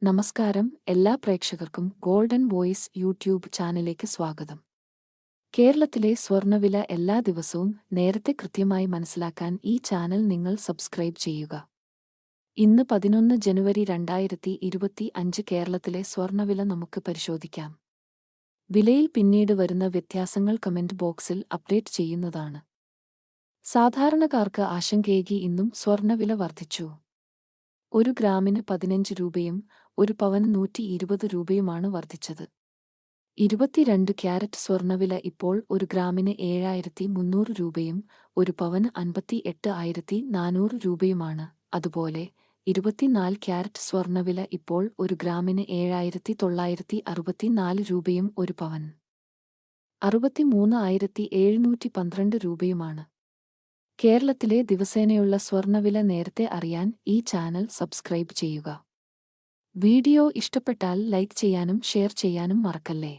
നമസ്കാരം എല്ലാ പ്രേക്ഷകർക്കും ഗോൾഡൻ വോയിസ് യൂട്യൂബ് ചാനലിലേക്ക് സ്വാഗതം. കേരളത്തിലെ സ്വർണ്ണവില എല്ലാ ദിവസവും നേരത്തെ കൃത്യമായി മനസ്സിലാക്കാൻ ഈ ചാനൽ നിങ്ങൾ സബ്സ്ക്രൈബ് ചെയ്യുക. ഇന്ന് 11 ജനുവരി 2025 കേരളത്തിലെ സ്വർണ്ണവില നമുക്ക് പരിശോധിക്കാം. വിലയിൽ പിന്നീട് വരുന്ന വ്യത്യാസങ്ങൾ കമന്റ് ബോക്സിൽ അപ്ഡേറ്റ് ചെയ്യുന്നതാണ്. സാധാരണക്കാർക്ക് ആശങ്കയേകി ഇന്നും സ്വർണ്ണവില വർദ്ധിച്ചു. ഒരു ഗ്രാമിന് 15 രൂപയും ഒരു പവന് 120 രൂപയുമാണ് വർദ്ധിച്ചത്. 22 ക്യാരറ്റ് സ്വർണ്ണവില ഇപ്പോൾ ഒരു ഗ്രാമിന് 7300 രൂപയും ഒരു പവന് 58,400 രൂപയുമാണ്. അതുപോലെ 24 ക്യാരറ്റ് സ്വർണ്ണവില ഇപ്പോൾ ഒരു ഗ്രാമിന് 7964 രൂപയും ഒരു പവന് 63,712 രൂപയുമാണ്. കേരളത്തിലെ ദിവസേനയുള്ള സ്വർണ്ണവില നേരത്തെ അറിയാൻ ഈ ചാനൽ സബ്സ്ക്രൈബ് ചെയ്യുക. വീഡിയോ ഇഷ്ടപ്പെട്ടാൽ ലൈക്ക് ചെയ്യാനും ഷെയർ ചെയ്യാനും മറക്കല്ലേ.